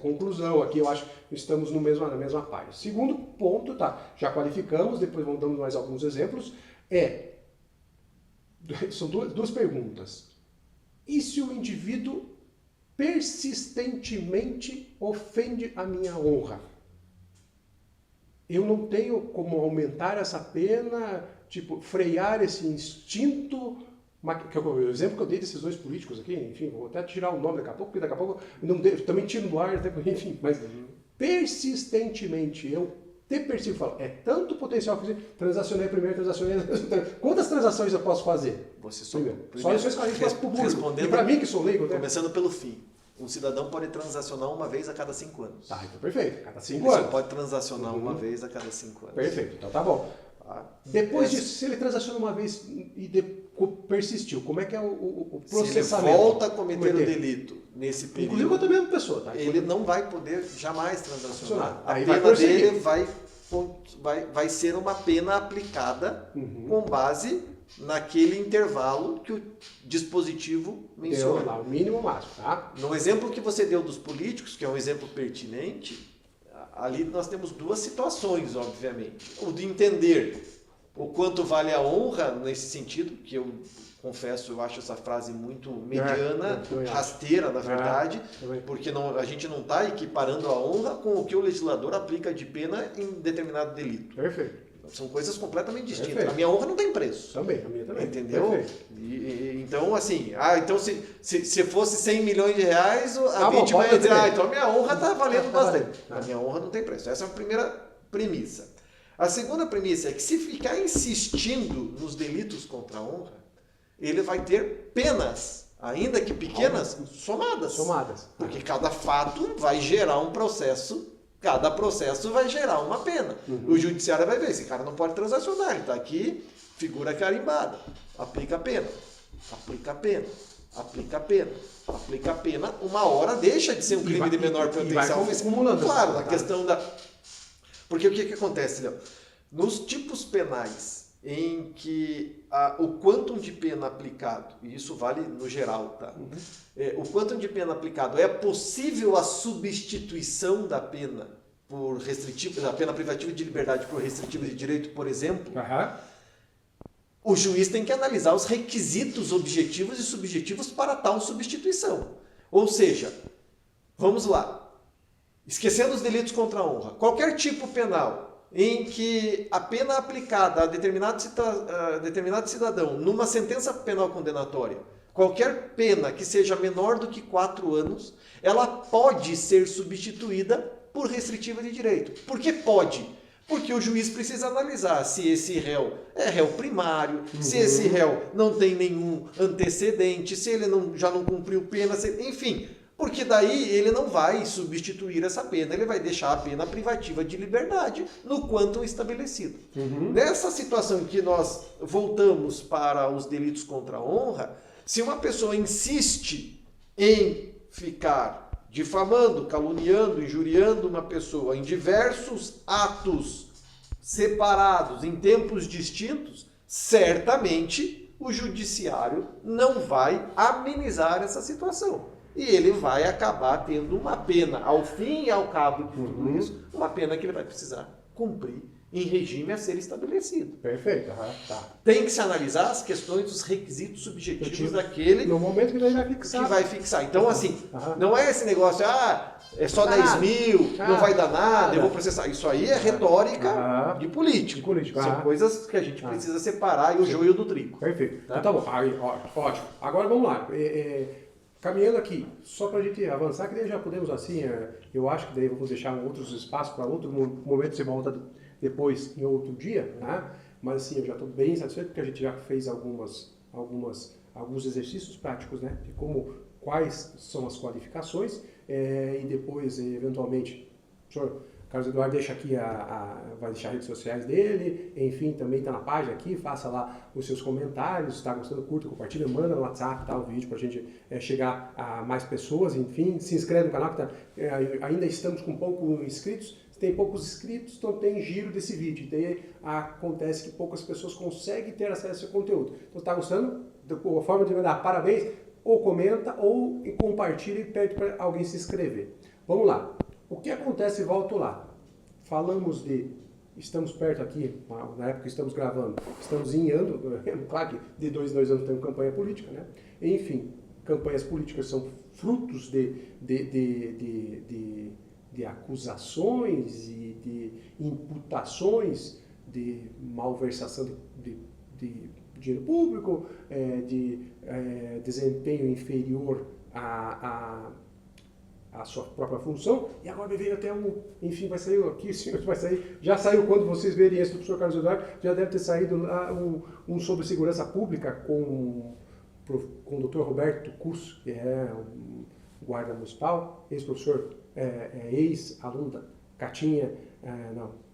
conclusão. Aqui eu acho que estamos na mesma página. Segundo ponto, tá, já qualificamos, depois vamos dando mais alguns exemplos, são duas perguntas. E se o indivíduo persistentemente ofende a minha honra? Eu não tenho como aumentar essa pena, tipo, frear esse instinto, o exemplo que eu dei desses dois políticos aqui, enfim, vou até tirar o nome daqui a pouco, porque daqui a pouco também tiro do ar, enfim, mas persistentemente eu te persigo, falo, é tanto potencial que transacionei primeiro, quantas transações eu posso fazer? Você só primeiro. Só isso que a gente faz pro público. E para mim que sou leigo, né? Começando pelo fim. Um cidadão pode transacionar uma vez a cada 5 anos. Tá, então perfeito. Cada 5 anos. Ele só pode transacionar uma vez a cada 5 anos. Perfeito, então tá bom. Depois disso, se ele transaciona uma vez e persistiu, como é que é o processamento? Se ele volta a cometer o delito nesse período, inclusive contra a mesma pessoa, tá? Ele não vai poder jamais transacionar. A Aí pena dele vai ser uma pena aplicada com base naquele intervalo que o dispositivo menciona. Deu lá, o mínimo máximo, tá? No exemplo que você deu dos políticos, que é um exemplo pertinente, ali nós temos duas situações, obviamente. O de entender o quanto vale a honra, nesse sentido, que eu confesso, eu acho essa frase muito mediana, rasteira, na verdade, porque a gente não está equiparando a honra com o que o legislador aplica de pena em determinado delito. Perfeito. São coisas completamente distintas. Perfeito. A minha honra não tem preço. Também, a minha também. Entendeu? Então, assim, então se fosse 100 milhões de reais, a vítima ia dizer, então a minha honra está valendo bastante. A minha honra não tem preço. Essa é a primeira premissa. A segunda premissa é que se ficar insistindo nos delitos contra a honra, ele vai ter penas, ainda que pequenas, somadas. Porque cada fato vai gerar um processo. Cada processo vai gerar uma pena. O judiciário vai ver, esse cara não pode transacionar, ele está aqui, figura carimbada. Aplica a pena, aplica a pena, aplica a pena, aplica a pena. Uma hora deixa de ser um crime de menor potencial. Claro, a questão da... Porque o que acontece, Léo? Nos tipos penais em que o quantum de pena aplicado, e isso vale no geral, tá? O quantum de pena aplicado, é possível a substituição da pena por restritivo, da pena privativa de liberdade por restritivo de direito, por exemplo, o juiz tem que analisar os requisitos objetivos e subjetivos para tal substituição. Ou seja, vamos lá, esquecendo os delitos contra a honra, qualquer tipo penal em que a pena aplicada a determinado cidadão numa sentença penal condenatória, qualquer pena que seja menor do que 4 anos, ela pode ser substituída por restritiva de direito. Por que pode? Porque o juiz precisa analisar se esse réu é réu primário, se esse réu não tem nenhum antecedente, se ele já não cumpriu pena, enfim... Porque daí ele não vai substituir essa pena, ele vai deixar a pena privativa de liberdade no quantum estabelecido. Nessa situação em que nós voltamos para os delitos contra a honra, se uma pessoa insiste em ficar difamando, caluniando, injuriando uma pessoa em diversos atos separados, em tempos distintos, certamente o judiciário não vai amenizar essa situação. E ele vai acabar tendo uma pena, ao fim e ao cabo de tudo isso, uma pena que ele vai precisar cumprir em regime a ser estabelecido. Perfeito. Tem que se analisar as questões dos requisitos subjetivos daquele... No momento que ele vai fixar. Então, assim, não é esse negócio, é só 10 mil, não vai dar nada, eu vou processar. Isso aí é retórica de político. São coisas que a gente precisa separar, e o joio do trigo. Perfeito. Tá bom. Ótimo. Agora vamos lá. Caminhando aqui, só para a gente avançar, que daí já podemos assim, eu acho que daí vamos deixar outros espaços para outro momento, você volta depois em outro dia, né? Mas assim, eu já estou bem satisfeito porque a gente já fez alguns exercícios práticos, né? De quais são as qualificações e depois, eventualmente, Carlos Eduardo deixa aqui, vai deixar as redes sociais dele, enfim, também está na página aqui, faça lá os seus comentários, se está gostando, curta, compartilha, manda no WhatsApp, o vídeo para a gente chegar a mais pessoas, enfim, se inscreve no canal, que ainda estamos com poucos inscritos, se tem poucos inscritos, então tem giro desse vídeo, daí acontece que poucas pessoas conseguem ter acesso a esse conteúdo. Então, está gostando? A forma de mandar parabéns, ou comenta, ou compartilha e pede para alguém se inscrever. Vamos lá. O que acontece, volto lá. Falamos estamos perto aqui, na época que estamos gravando, estamos em ano, claro que de 2 em 2 anos tem campanha política, né? Enfim, campanhas políticas são frutos de acusações e de imputações de malversação de dinheiro público, de desempenho inferior à sua própria função, e agora me veio até enfim, vai sair aqui, senhor, vai sair, já saiu quando vocês verem esse do professor Carlos Eduardo, já deve ter saído lá um sobre segurança pública com o Dr. Roberto Cus, que é um guarda municipal, ex-professor, ex-aluno da Catinha,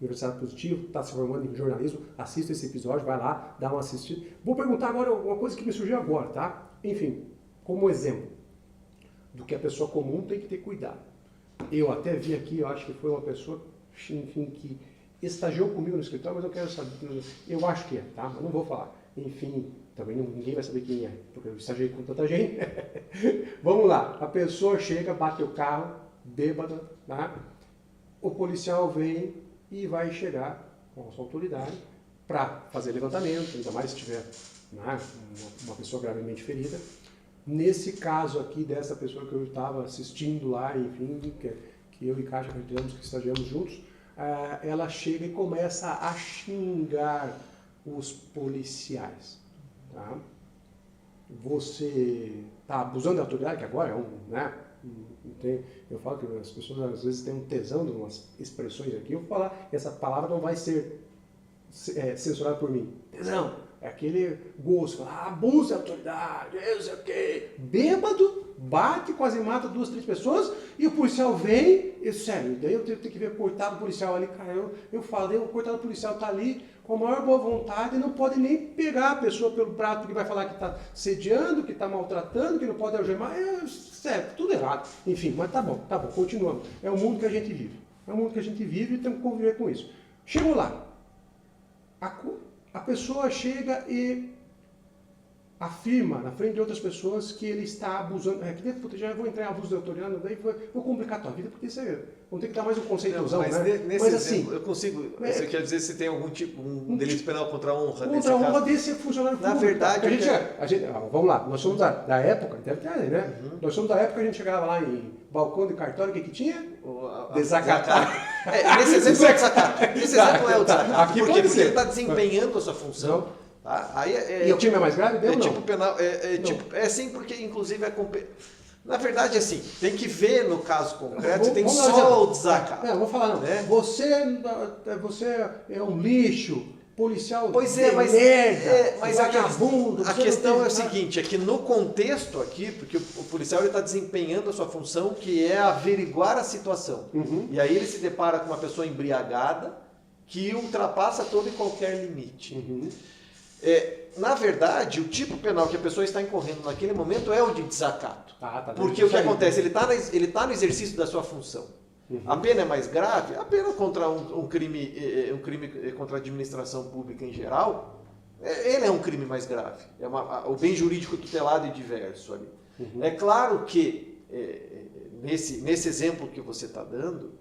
Universidade Positivo, está se formando em jornalismo, assista esse episódio, vai lá, dá uma assistida. Vou perguntar agora uma coisa que me surgiu agora, tá? Enfim, como exemplo do que a pessoa comum tem que ter cuidado. Eu até vi aqui, eu acho que foi uma pessoa, enfim, que estagiou comigo no escritório, mas eu quero saber, eu acho que é, tá? Mas não vou falar. Enfim, também ninguém vai saber quem é, porque eu estagiei com tanta gente. Vamos lá, a pessoa chega, bate o carro, bêbada, tá? O policial vem e vai chegar com a sua autoridade para fazer levantamento, ainda mais se tiver, né, uma pessoa gravemente ferida. Nesse caso aqui, dessa pessoa que eu estava assistindo lá, enfim, que eu e Kátia acreditamos que estagiamos juntos, ela chega e começa a xingar os policiais. Tá? Você está abusando da autoridade, que agora né? Eu falo que as pessoas às vezes têm um tesão de umas expressões aqui, eu vou falar, essa palavra não vai ser censurada por mim. Tesão! É aquele gosto, fala, abusa da autoridade, eu sei o quê. Bêbado, bate, quase mata 2, 3 pessoas, e o policial vem, sério, daí eu tenho que ver, coitado do policial ali, cara, eu falei, o coitado do policial tá ali com a maior boa vontade, não pode nem pegar a pessoa pelo prato, porque vai falar que está sediando, que está maltratando, que não pode algemar, sério, tudo errado. Enfim, mas tá bom, continuamos. É o mundo que a gente vive. É o mundo que a gente vive e temos que conviver com isso. Chegou lá. A pessoa chega e afirma na frente de outras pessoas que ele está abusando. Já vou entrar em abuso de autoridade, daí vou complicar a tua vida, porque isso vamos ter que dar mais um conceitozão, mas né? Nesse mas exemplo, eu consigo. Você quer dizer se tem algum tipo, um delito penal contra a honra? Contra a honra desse funcionário público. Na verdade, vamos lá, nós somos da época, deve ter aí, né? Nós somos da época que a gente chegava lá em balcão de cartório, o que tinha? Desacatar. Nesse exemplo é o desacato. Nesse exemplo é o desacato. Aqui porque ele está desempenhando a sua função. Tá? E o time é mais grave? É tipo penal. Sim, porque inclusive na verdade, assim, tem que ver no caso concreto, tem só o desacato. Não, vou falar não. Né? Você é um lixo, policial. Pois mas vagabundo. A questão é o seguinte, é que no contexto aqui, porque o policial está desempenhando a sua função, que é averiguar a situação. Uhum. E aí ele se depara com uma pessoa embriagada que ultrapassa todo e qualquer limite. Uhum. Na verdade, o tipo penal que a pessoa está incorrendo naquele momento é o de desacato. Porque o que acontece? Ele tá no exercício da sua função. Uhum. A pena é mais grave? A pena contra um crime contra a administração pública em geral, ele é um crime mais grave. O bem jurídico tutelado e diverso ali. Uhum. É claro que, nesse exemplo que você está dando,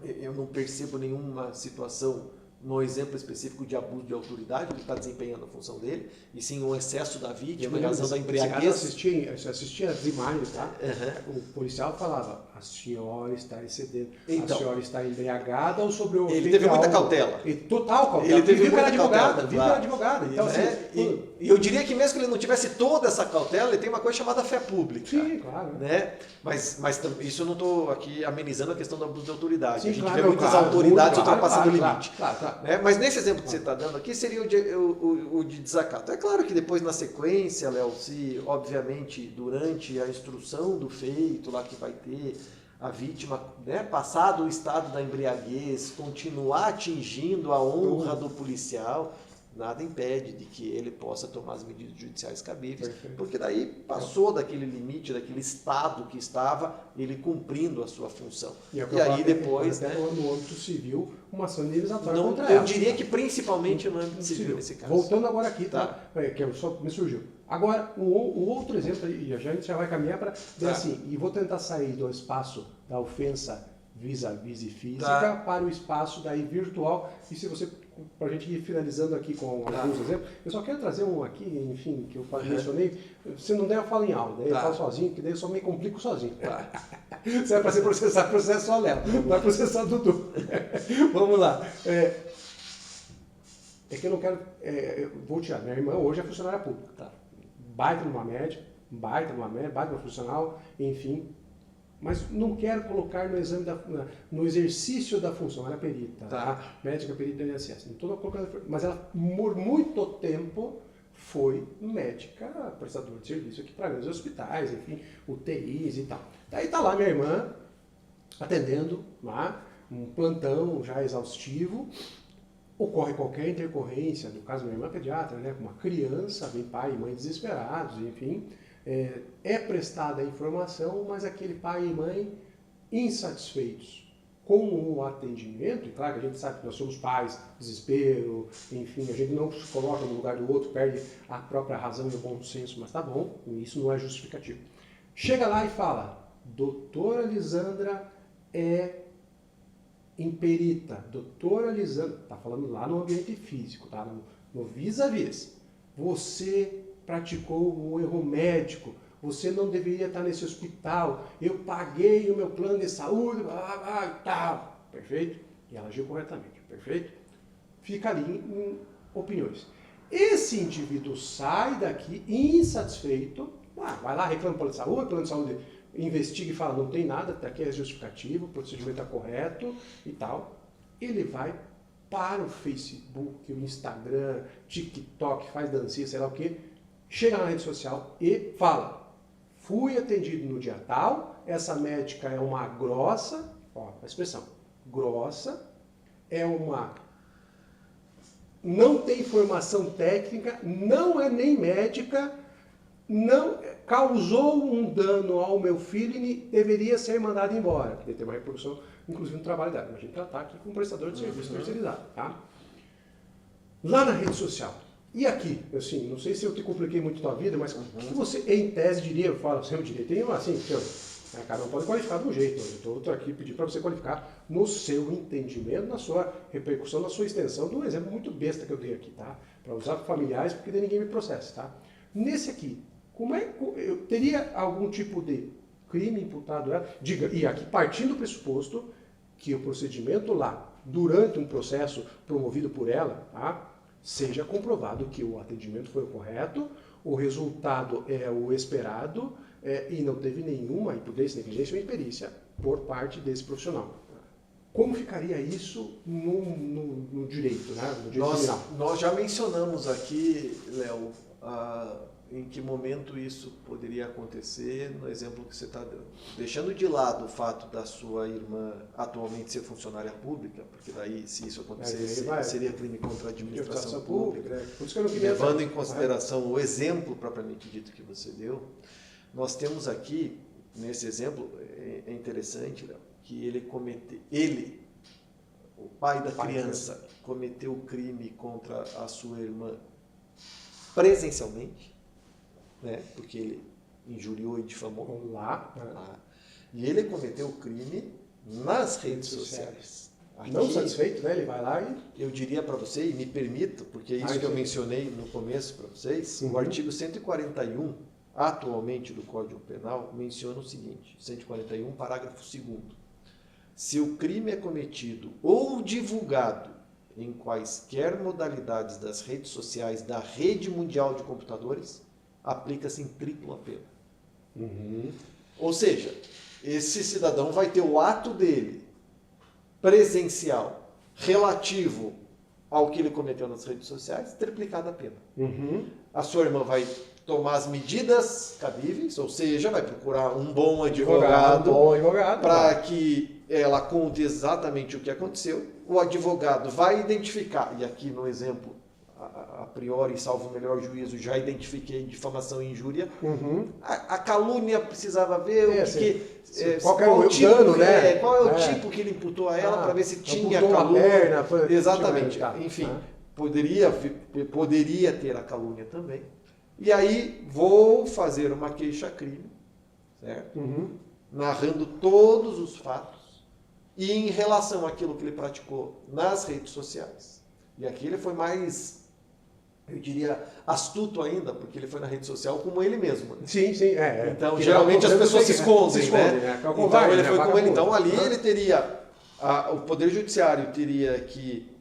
eu não percebo nenhuma situação no exemplo específico de abuso de autoridade, que está desempenhando a função dele, e sim um excesso da vítima, em razão da embriaguez. Eu assistia as imagens, tá? Uhum. O policial falava, a senhora está excedendo, a senhora está embriagada ou sobre o... Ele teve muita cautela. Total cautela. Ele teve muita advogada, claro. Então, e eu diria que mesmo que ele não tivesse toda essa cautela, ele tem uma coisa chamada fé pública. Sim, claro. Né? Mas isso eu não estou aqui amenizando a questão do abuso de autoridade. Sim, a gente vê muitas autoridades ultrapassando o limite. Claro. Né? Mas nesse exemplo que você está dando aqui, seria o de desacato. É claro que depois, na sequência, Léo, se obviamente durante a instrução do feito lá que vai ter, a vítima, né, passado o estado da embriaguez, continuar atingindo a honra do policial, nada impede de que ele possa tomar as medidas judiciais cabíveis, porque daí passou daquele limite, daquele estado que estava, ele cumprindo a sua função. E aí depois, né, no âmbito civil, uma ação indenizatória contra ela. Eu diria que principalmente no âmbito civil nesse caso. Voltando agora aqui, tá? Que só me surgiu. Agora, um outro exemplo, e a gente já vai caminhar para Tá. assim, e vou tentar sair do espaço da ofensa vis-a-vis e física para o espaço daí virtual. E se você, para a gente ir finalizando aqui com alguns exemplos, eu só quero trazer um aqui, enfim, que eu mencionei. Se não der, eu falo em aula, daí eu falo sozinho, que daí eu só me complico sozinho. Se é para ser processado, processa só Léo, não vai processar o Dudu. Vamos lá. É que eu não quero. Eu vou tirar. Minha irmã hoje é funcionária pública. Tá? Baita numa média, baita numa profissional, enfim. Mas não quero colocar no exame no exercício da função. Ela é perita. Tá? Médica perita do INSS. Não estou colocando. Mas ela, por muito tempo, foi médica, prestador de serviço aqui para grandes hospitais, enfim, UTIs e tal. Daí está lá minha irmã atendendo lá, um plantão já exaustivo. Ocorre qualquer intercorrência, no caso da minha irmã pediatra, né, com uma criança, vem pai e mãe desesperados, enfim, é prestada a informação, mas aquele pai e mãe insatisfeitos com o atendimento, e claro que a gente sabe que nós somos pais, desespero, enfim, a gente não se coloca no lugar do outro, perde a própria razão e o bom senso, mas tá bom, isso não é justificativo. Chega lá e fala, doutora Lisandra imperita, doutora Lisandra, está falando lá no ambiente físico, tá? No vis-a-vis. Você praticou um erro médico, você não deveria estar nesse hospital, eu paguei o meu plano de saúde, tal, perfeito? E ela agiu corretamente, perfeito? Fica ali em opiniões. Esse indivíduo sai daqui insatisfeito, vai lá, reclama do plano de saúde, investiga e fala, não tem nada, aqui é justificativo, o procedimento está correto e tal. Ele vai para o Facebook, o Instagram, TikTok, faz dancinha, sei lá o quê, chega na rede social e fala, fui atendido no dia tal, essa médica é uma grossa, ó, a expressão, grossa, não tem formação técnica, não é nem médica, não causou um dano ao meu filho e deveria ser mandado embora, porque tem uma repercussão, inclusive no trabalho dela. A gente está aqui com um prestador de serviço terceirizado, tá? Lá na rede social. E aqui, assim, não sei se eu te compliquei muito a tua vida, mas o que você, em tese, diria, eu falo sempre direito, tem assim, cada um pode qualificar de um jeito, eu estou aqui pedir para você qualificar no seu entendimento, na sua repercussão, na sua extensão, de um exemplo muito besta que eu dei aqui, tá? Para usar familiares, porque daí ninguém me processa, tá? Nesse aqui, eu teria algum tipo de crime imputado a ela? Diga, e aqui partindo do pressuposto que o procedimento lá, durante um processo promovido por ela, tá, seja comprovado que o atendimento foi o correto, o resultado é o esperado e não teve nenhuma imprudência, negligência ou imperícia por parte desse profissional. Como ficaria isso no direito, né? No direito criminal? Nós já mencionamos aqui, Léo, em que momento isso poderia acontecer, no exemplo que você está dando. Deixando de lado o fato da sua irmã atualmente ser funcionária pública, porque daí, se isso acontecesse, seria crime contra a administração pública. Por isso que eu não queria levando em consideração o exemplo propriamente dito que você deu, nós temos aqui, nesse exemplo, é interessante, Léo, que ele, o pai da criança, cometeu o crime contra a sua irmã presencialmente, né? Porque ele injuriou e difamou lá. E ele cometeu o crime nas redes sociais. Aqui, não satisfeito, né? Ele vai lá e... Eu diria para você, e me permito, porque é isso que eu mencionei no começo para vocês, o artigo 141, atualmente do Código Penal, menciona o seguinte, 141, parágrafo 2º. Se o crime é cometido ou divulgado em quaisquer modalidades das redes sociais da rede mundial de computadores, aplica-se em tripla pena. Ou seja, esse cidadão vai ter o ato dele presencial relativo ao que ele cometeu nas redes sociais, triplicada a pena. A sua irmã vai tomar as medidas cabíveis, ou seja, vai procurar um bom advogado para que ela conte exatamente o que aconteceu. O advogado vai identificar, e aqui no exemplo, a priori, salvo o melhor juízo, já identifiquei difamação e injúria. A calúnia precisava ver qual é o dano, né? Qual é o tipo que ele imputou a ela para ver se tinha calúnia. Perna, exatamente. Enfim, poderia ter a calúnia também. E aí vou fazer uma queixa-crime, certo? Narrando todos os fatos e em relação àquilo que ele praticou nas redes sociais. E aqui ele foi mais, eu diria, astuto ainda, porque ele foi na rede social como ele mesmo. Né? Sim. Então, geralmente as pessoas se escondem, né? Então, ele foi como ele. Então, ali ele teria, o Poder Judiciário teria que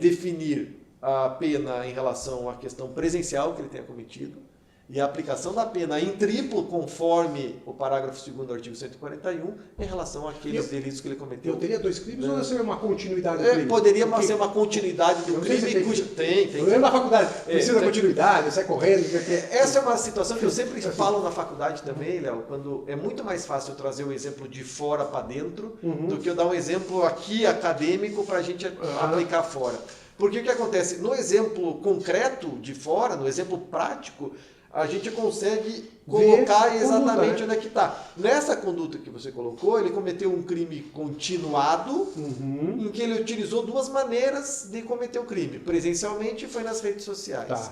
definir a pena em relação à questão presencial que ele tenha cometido e a aplicação da pena em triplo, conforme o parágrafo 2º do artigo 141, em relação àqueles delitos que ele cometeu. Eu teria 2 crimes ou seria uma continuidade do crime? Poderia ser uma continuidade do crime. Tem. Eu lembro da faculdade, precisa da continuidade, sai correndo. Essa é uma situação que eu sempre falo na faculdade também, Léo, quando é muito mais fácil eu trazer o exemplo de fora para dentro do que eu dar um exemplo aqui acadêmico para a gente aplicar fora. Porque o que acontece? No exemplo concreto de fora, no exemplo prático, a gente consegue colocar exatamente onde é que está. Nessa conduta que você colocou, ele cometeu um crime continuado, em que ele utilizou 2 maneiras de cometer o crime. Presencialmente foi nas redes sociais.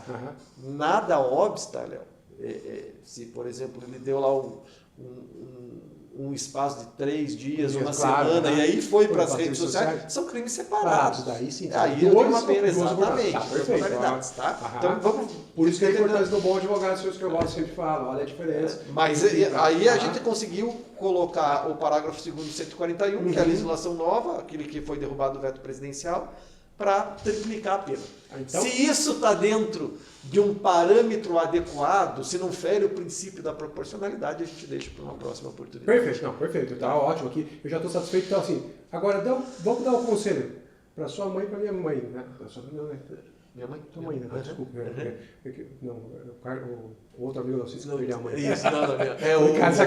Nada obsta, Léo. Se, por exemplo, ele deu lá um espaço de 3 dias, uma semana, e aí foi para as redes sociais, são crimes separados. Daí sim. Aí eu tenho uma pena, exatamente. Modalidades, tá? Então, vamos... Por isso que é importante do bom advogado, que eu gosto sempre falo, olha a diferença. Mas aí a gente conseguiu colocar o parágrafo 2º do 141, que é a legislação nova, aquele que foi derrubado do veto presidencial, para triplicar a pena. Então, se isso está dentro de um parâmetro adequado, se não fere o princípio da proporcionalidade, a gente deixa para uma próxima oportunidade. Perfeito. Está ótimo aqui. Eu já estou satisfeito. Então, assim, agora vamos dar um conselho para sua mãe e para minha mãe, né? Minha mãe? Tua mãe, né? Desculpa. Não, o outro amigo não sei se perdeu a mãe. Isso, não. O Carlos,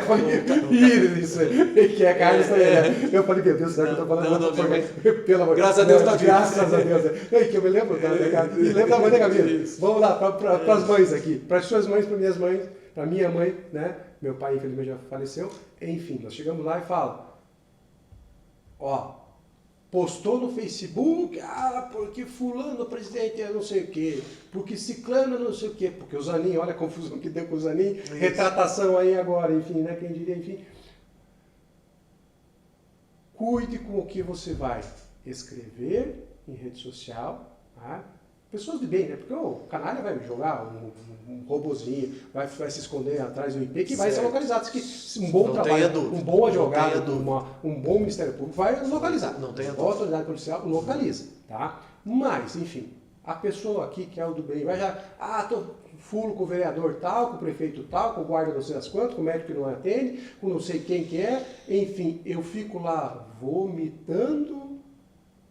isso aí. Que é Carlos também. Eu falei, meu Deus, será que eu estou falando? Não, minha mãe. Pelo amor de Deus. Graças a Deus está vivo. Graças a Deus. Que eu me lembro, e lembro da mãe da Gabi. Vamos lá, para as mães aqui. Para as suas mães, para minhas mães, para minha mãe, né? Meu pai, infelizmente, já faleceu. Enfim, nós chegamos lá e fala, postou no Facebook, porque fulano, presidente, é não sei o quê, porque ciclano, não sei o quê, porque o Zanin, olha a confusão que deu com o Zanin, retratação aí agora, enfim, né, quem diria, enfim. Cuide com o que você vai escrever em rede social, tá? Pessoas de bem, né? Porque o canalha vai jogar um robozinho, vai se esconder atrás do IP, que vai ser localizado. Um bom trabalho, um bom advogado, um bom Ministério Público vai localizar. Não tem a autoridade policial localiza, tá? Mas, enfim, a pessoa aqui que é o do bem vai já, tô fulo com o vereador tal, com o prefeito tal, com o guarda não sei das quantas, com o médico que não atende, com não sei quem que é, enfim, eu fico lá vomitando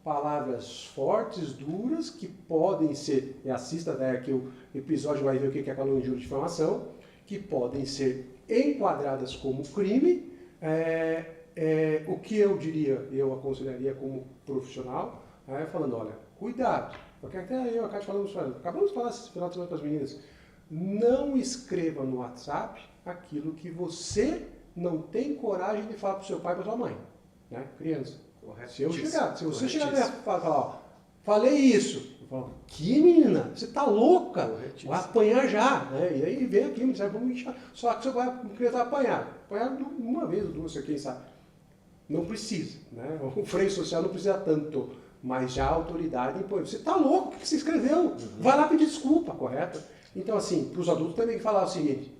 palavras fortes, duras, que podem ser, assista aqui o episódio, vai ver o que é calúnia, injúria e difamação, que podem ser enquadradas como crime. O que eu diria, eu aconselharia como profissional, falando, olha, cuidado, porque até eu acabamos de falar esse final de semana para as meninas, não escreva no WhatsApp aquilo que você não tem coragem de falar para o seu pai e para sua mãe, né? Criança. Se você chegar e falar, falei isso, eu falo, que menina, você tá louca, vai apanhar já, né? E aí vem aqui, vamos inchar. Só que você vai apanhar uma vez ou duas, quem sabe. Não precisa, né? O freio social não precisa tanto, mas já a autoridade impõe. Você tá louco, o que você escreveu? Vai lá pedir desculpa, correto? Então, assim, para os adultos também tem que falar o seguinte,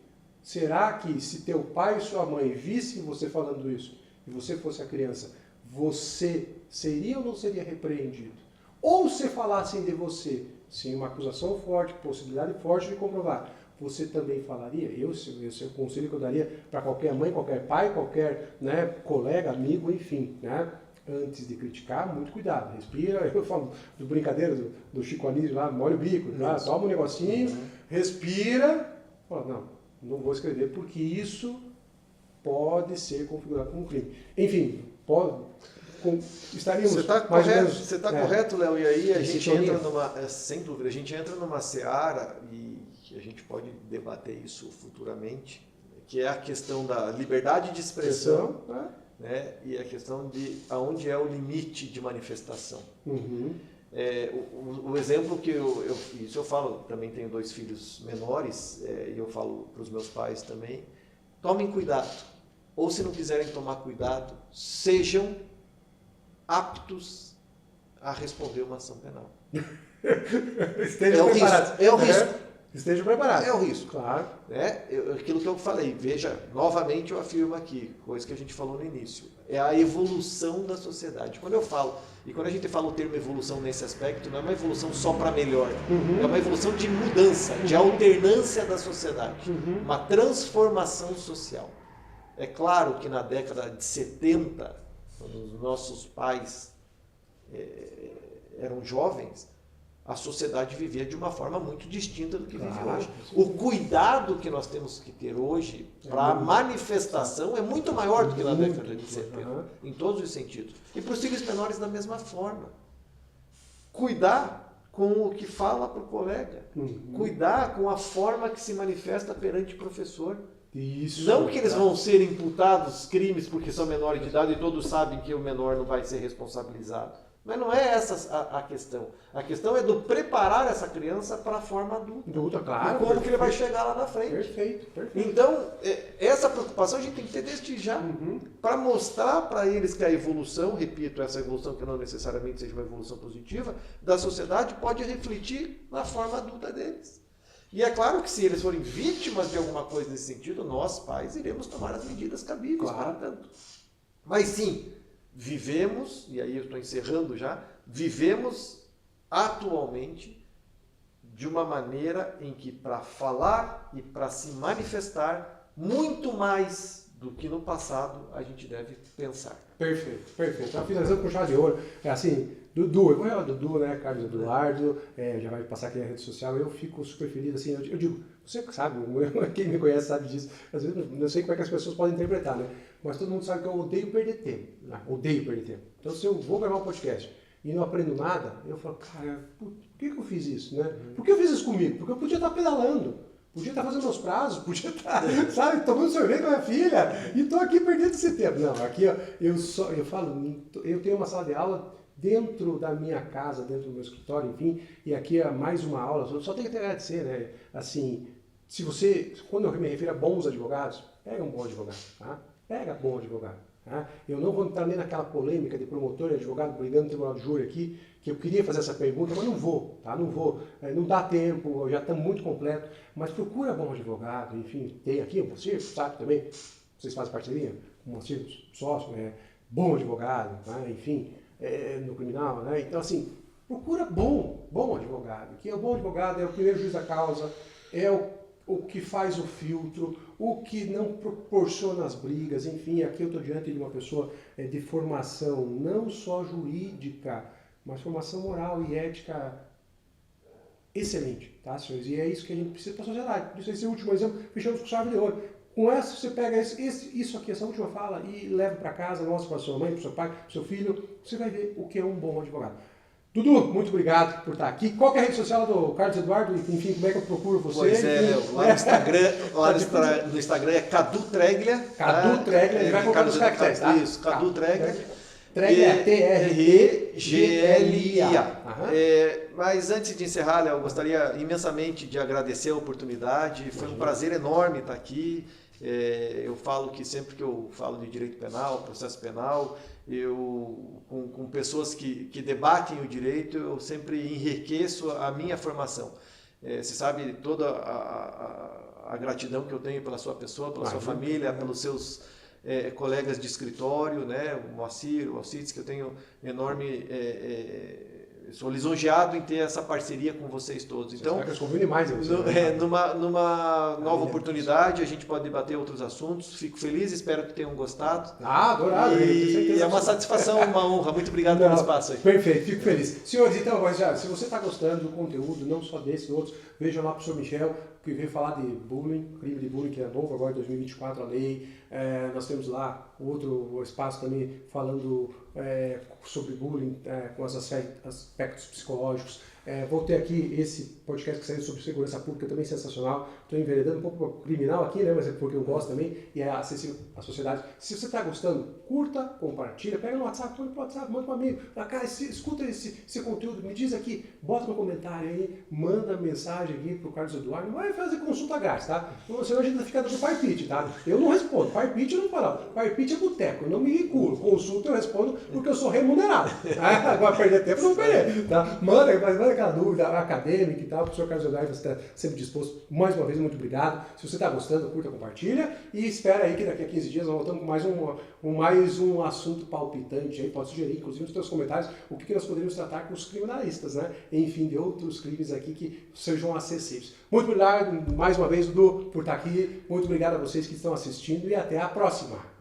será que se teu pai e sua mãe vissem você falando isso, e você fosse a criança, você seria ou não seria repreendido? Ou se falassem de você, sem uma acusação forte, possibilidade forte de comprovar, você também falaria? Esse é o conselho que eu daria para qualquer mãe, qualquer pai, qualquer, né, colega, amigo, enfim, né? Antes de criticar, muito cuidado, respira, eu falo do brincadeira do Chico Anísio lá, molha o bico, tá? Toma um negocinho, respira, fala, não vou escrever porque isso pode ser configurado como crime. Enfim, estaríamos mais ou menos... Você está correto, Léo, e aí a gente entra numa, sem dúvida, a gente entra numa seara, e a gente pode debater isso futuramente, que é a questão da liberdade de expressão, né, e a questão de aonde é o limite de manifestação. O exemplo que isso eu falo, também tenho 2 filhos menores, e eu falo para os meus pais também, tomem cuidado, ou se não quiserem tomar cuidado, sejam aptos a responder uma ação penal. Estejam preparados. É o risco. Estejam preparados. É o risco. Claro. Aquilo que eu falei, veja, novamente eu afirmo aqui, coisa que a gente falou no início, é a evolução da sociedade. Quando eu falo, e quando a gente fala o termo evolução nesse aspecto, não é uma evolução só para melhor, é uma evolução de mudança, de alternância da sociedade, uma transformação social. É claro que na década de 70, quando os nossos pais eram jovens, a sociedade vivia de uma forma muito distinta do que vive hoje. O cuidado que nós temos que ter hoje para a manifestação é muito maior do que na década de 70, em todos os sentidos. E para os filhos menores da mesma forma. Cuidar com o que fala para o colega. Cuidar com a forma que se manifesta perante o professor. Isso, não que eles vão ser imputados crimes porque são menores de idade e todos sabem que o menor não vai ser responsabilizado. Mas não é essa a questão. A questão é do preparar essa criança para a forma adulta. Claro. E como que ele vai chegar lá na frente. Perfeito. Então, essa preocupação a gente tem que ter desde já. Para mostrar para eles que a evolução, repito, essa evolução que não necessariamente seja uma evolução positiva, da sociedade pode refletir na forma adulta deles. E é claro que se eles forem vítimas de alguma coisa nesse sentido, nós, pais, iremos tomar as medidas cabíveis para tanto. Mas sim, vivemos, e aí eu estou encerrando já, vivemos atualmente de uma maneira em que para falar e para se manifestar muito mais do que no passado a gente deve pensar. Perfeito. Então, finalizando com chave de ouro, é assim, Dudu, eu vou falar Dudu, né, Carlos Eduardo, já vai passar aqui na rede social, eu fico super feliz, assim, eu digo, você sabe, quem me conhece sabe disso, às vezes eu não sei como é que as pessoas podem interpretar, né, mas todo mundo sabe que eu odeio perder tempo, né? Odeio perder tempo. Então, se eu vou gravar um podcast e não aprendo nada, eu falo, cara, por que eu fiz isso, né? Por que eu fiz isso comigo? Porque eu podia estar pedalando, podia estar fazendo meus prazos, podia estar, sabe, tomando sorvete com a minha filha e estou aqui perdendo esse tempo. Não, aqui ó, eu falo, eu tenho uma sala de aula dentro da minha casa, dentro do meu escritório, enfim, e aqui é mais uma aula, só tenho que agradecer, né? Assim, se você, quando eu me refiro a bons advogados, pega um bom advogado, tá? Pega bom advogado. Tá? Eu não vou entrar nem naquela polêmica de promotor e advogado brigando no tribunal de júri aqui, que eu queria fazer essa pergunta, mas não vou, tá? Não vou, não dá tempo, já estamos muito completo, mas procura bom advogado, enfim, tem aqui o Moacir, sabe também, vocês fazem parceria, o Moacir, sócio, bom advogado, tá? Enfim, no criminal, né? Então assim, procura bom advogado, que o bom advogado é o primeiro juiz da causa, é o que faz o filtro, o que não proporciona as brigas, enfim, aqui eu estou diante de uma pessoa de formação não só jurídica, mas formação moral e ética excelente, tá, senhores? E é isso que a gente precisa para a sociedade. Por isso, esse último exemplo, fechamos com chave de ouro. Com essa, você pega isso aqui, essa última fala, e leva para casa, mostra para sua mãe, para seu pai, para seu filho, você vai ver o que é um bom advogado. Dudu, muito obrigado por estar aqui. Qual que é a rede social do Carlos Eduardo? Enfim, como é que eu procuro você? Pois no Instagram é Cadu Treglia. Cadu Treglia, ele vai colocar os caracteres, tá? Isso, Cadu Treglia. Treglia é T-R-E-G-L-I-A. Mas antes de encerrar, Léo, eu gostaria imensamente de agradecer a oportunidade. Foi um prazer enorme estar aqui. Eu falo que sempre que eu falo de direito penal, processo penal, com pessoas que debatem o direito, eu sempre enriqueço a minha formação. Você sabe toda a gratidão que eu tenho pela sua pessoa, pela sua família, pelos seus colegas de escritório, né? O Moacir, o Alcides, que eu tenho enorme... sou lisonjeado em ter essa parceria com vocês todos. Então, numa nova oportunidade, a gente pode debater outros assuntos. Fico feliz, espero que tenham gostado. Adorado. E é uma satisfação, uma honra. Muito obrigado pelo espaço aí. Perfeito, fico feliz. Senhores, então, se você está gostando do conteúdo, não só desse, outros, vejam lá para o Sr. Michel, que veio falar de bullying, crime de bullying, que é novo agora, 2024, a lei. Nós temos lá outro espaço também falando sobre bullying, com os aspectos psicológicos. Vou ter aqui esse podcast que saiu sobre segurança pública, também sensacional. Estou enveredando um pouco para o criminal aqui, né? Mas é porque eu gosto também e é acessível à sociedade. Se você está gostando, curta, compartilha, pega no WhatsApp, manda para o WhatsApp, manda para um amigo. Cara, escuta esse conteúdo, me diz aqui, bota no comentário aí, manda mensagem aqui para o Carlos Eduardo. Não vai fazer consulta grátis, tá? Senão a gente fica dando palpite, tá? Eu não respondo. Palpite eu não falo. Palpite é boteco, eu não me vinculo. Consulta eu respondo porque eu sou remunerado. Agora perder tempo eu não perder, tá? Manda aquela dúvida acadêmica e tal, o professor Carlos Eduardo está sempre disposto. Mais uma vez, muito obrigado. Se você está gostando, curta, compartilha e espera aí que daqui a 15 dias nós voltamos com mais um assunto palpitante aí. Pode sugerir, inclusive, nos seus comentários, o que nós poderíamos tratar com os criminalistas, né? Enfim, de outros crimes aqui que sejam acessíveis. Muito obrigado, mais uma vez, Dudu, por estar aqui. Muito obrigado a vocês que estão assistindo e até a próxima.